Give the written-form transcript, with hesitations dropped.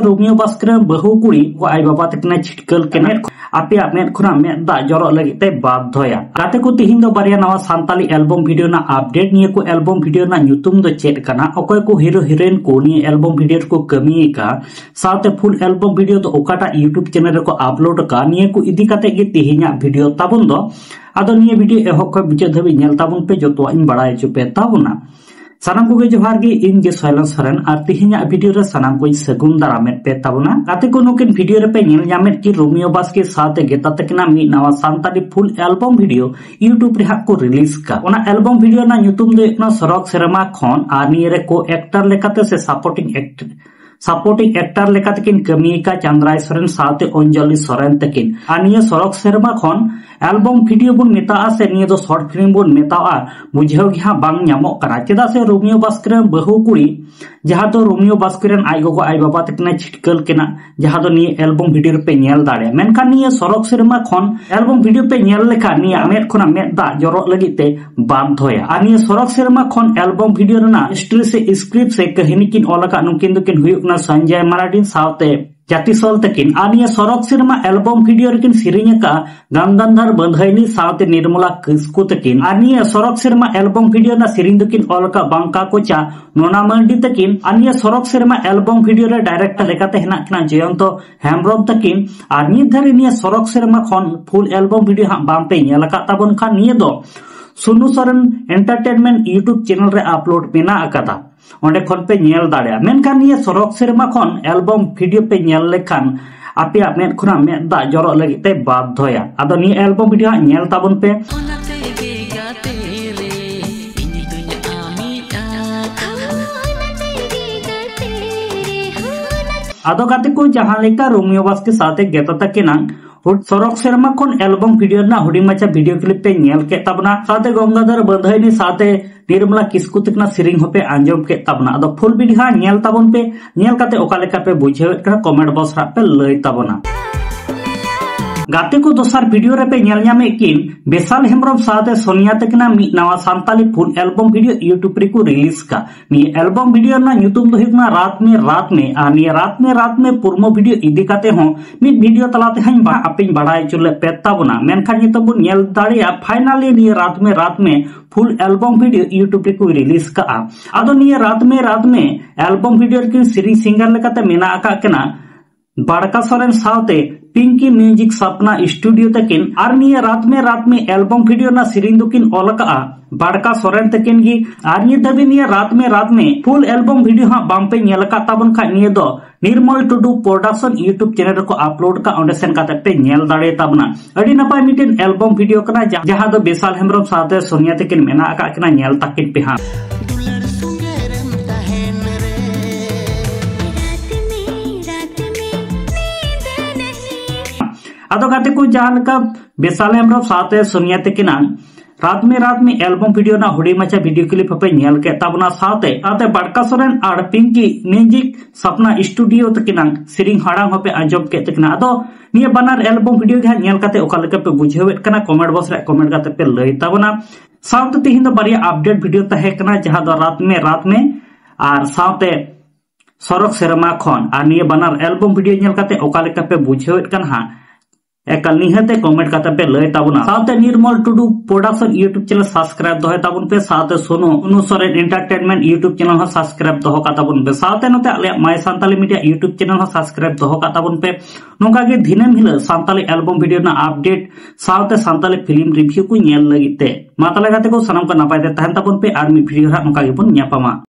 Romeo बास्कर बहु कुड़ी को आई बाबा तकना छिटकल के आपे मेद खुना मेद दा जरो लगी ते बाध्य गाते को तिहिन दो बारिया नवा सांताली एल्बम वीडियो ना अपडेट निये को एल्बम वीडियो ना ᱧᱩᱛᱩᱢ दो चेद कना अकोय को हीरो हीरोइन को निये एल्बम वीडियो को कमी का साथे फुल एल्बम वीडियो दो ओकाटा यूट्यूब चैनल को अपलोड का निये को इदी काते गे तिहिना वीडियो ताबुन दो आदो निये वीडियो एहो को बिचे धबी नेल ताबुन पे जतो इन बड़ाय चुपे ताबुना सानाम को जोहार गे इन जे साइलेंस सरन और तिहिना वीडियो रे सानाम को सगुन दारामेट पे ताबुना गाते को नोकिन वीडियो रे पे नेल ᱧᱟᱢᱮᱫ की रोमियो बास्कर साथे गेता तकना मी नवा Santali full album video YouTube रे को रिलीज का ओना एल्बम वीडियो ना ᱧᱩᱛᱩᱢ दो इतना सरक सेरमा खन और निये रे को एक्टर लेकाते से सपोर्टिंग एक्टर लेकाते किन कमी का चंद्राय सोरेन साथे अंजलि सोरेन तकिन आनिया सरक सेरमा खन एल्बम वीडियो बुन मेता से निये दो शॉर्ट फिल्म बुन मेता बुझेव गिहा बांग ᱧᱟᱢᱚᱜ कना चेदा से रोमियो बास्कर बहु कुड़ी जहां तो रोमियो बास्कर आई गोगो आई बाबा तकना छिटकल केना जहां तो निये एल्बम वीडियो पे नेल दाड़े मेनखान निये सरक सेरमा खन एल्बम वीडियो पे नेल लेखा निये आमेद खुना मेद दा जरो लगिते बाध्य आ निये सरक सेरमा खन एल्बम वीडियो रना हिस्ट्री से स्क्रिप्ट से कहानी किन ओलका नुकिन दुकिन हुयुकना संजय मराठी सावते जातिसल तकिन आनिया सरक सेरमा एल्बम वीडियो रेकिन सिरिंग का गंगाधर बंधैनी सावते निर्मला किस्कु तकिन आनिया सरक सेरमा एल्बम वीडियो ना सिरिंग दुकिन ओलका बांका कोचा नोना मंडी तकिन आनिया सरक सेरमा एल्बम वीडियो रे डायरेक्टर लेकाते हेना किना जयंत हेम्ब्रम तकिन आर निधरि निया सरक सेरमा खन फुल एल्बम वीडियो हा बांपे नेलका ताबन खा निये दो सुनु सरन एंटरटेनमेंट यूट्यूब चैनल रे अपलोड मेना अकादा ओंडे खन पे नेल दाड़े मेनखान निये सरक सेरमा खन एल्बम वीडियो पे नेल लेखान आपे मेद खुना मेद दा जरो लगिते बाध्य आदो निये एल्बम वीडियो नेल ताबन पे आदो गाते को जहां लेका रोमियो बास्कर साथे गेता तकिना सरक सेरमा खन एल्बम वीडियो ना हुडी माचा वीडियो क्लिप पे नेल के तबना साथे गंगाधर बंधैनी साथे निर्मला किस्कु तकना सिरिंग होपे आंजम के तबना आदो फुल वीडियो नेल ताबन पे नेल काते ओका लेका पे बुझेव कना कमेंट बॉक्स रा पे लय ताबना गाते को दोसार वीडियो रे पे नेल ᱧᱟᱢᱮ किन बेसाल हेम्ब्रम साथे सोनिया तकना मी नवा Santali full album video YouTube रे को रिलीज का मी एल्बम वीडियो ना ᱧᱩᱛᱩᱢ दो हिकना रात में आनी रात में पुरमो वीडियो इदी काते हो मी वीडियो तलाते हन बा अपिन बड़ाय चुले पेता बना मेनखान नि तबु नेल दाड़िया फाइनली नि रात में फुल एल्बम वीडियो यूट्यूब रे को रिलीज का आदो नि रात में एल्बम वीडियो के सीरीज सिंगर लेकाते मेना आका केना बड़का सोरेन सावते पिंकी म्यूजिक सपना स्टूडियो तकिन और निये रात में एल्बम वीडियो ना सिरिंग दुकिन ओलका बड़का सोरेन तकिन गी और निये दबी निये रात में फुल एल्बम वीडियो हा बांपे नेलका ताबन खा निये दो निर्मल टुडू प्रोडक्शन यूट्यूब चैनल को अपलोड का ओंडे सेन काते पे नेल दाड़े ताबना अडी नपाय मिटेन एल्बम वीडियो कना जहां दो बेसाल हेम्ब्रम साथे सोनिया तकिन मेना आका कना नेल ताकिन पे हा आदो गाते को जहां लका बेसाल हेम्ब्रम साथे सोनिया तकिना रात में एल्बम वीडियो ना हुडी माचा वीडियो क्लिप पे नेल के तबना साथे बड़का सोरेन और पिंकी म्यूजिक सपना स्टूडियो तकिना सिरिंग हाड़ांग होपे आंजम के तकिना आदो निये बनार एल्बम वीडियो गे नेल काते ओका लेका पे बुझेवेत कना कमेंट बॉक्स रे कमेंट काते पे लय ताबना साथे तिहिन दो बारिया अपडेट वीडियो तहे कना जहां दो रात में और साथे सरक सेरमा खन और निये बनार एल्बम वीडियो नेल काते ओका लेका पे बुझेवेत कना एकल निहते कमेंट काते पे लय ताबना साथे Nirmal Tudu production YouTube channel subscribe दोहे ताबन पे साथे Sonu Soren entertainment YouTube channel हो सब्सक्राइब दोहो का ताबन पे साथे नते आले my Santali media YouTube channel हो सब्सक्राइब दोहो का ताबन पे नोका गे दिनम हिल सांताली एल्बम वीडियो ना अपडेट साथे सांताली फिल्म रिव्यू को नेल लगिते माताले गाते को सनम को नपाय दे तहन ताबन पे आर मी वीडियो रा नोका गे बन ᱧᱟᱯᱟᱢᱟ।